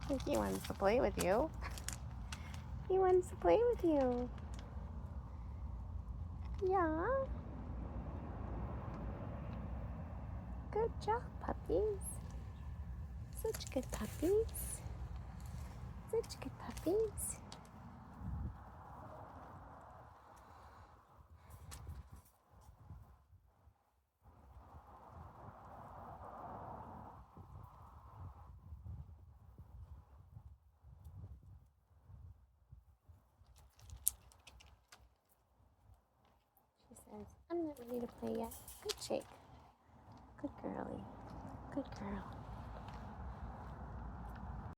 I think he wants to play with you. He wants to play with you. Yeah. Good job, puppies. Such good puppies. Such good puppies. She says, I'm not ready to play yet. Good shake. Good girlie. Good girl.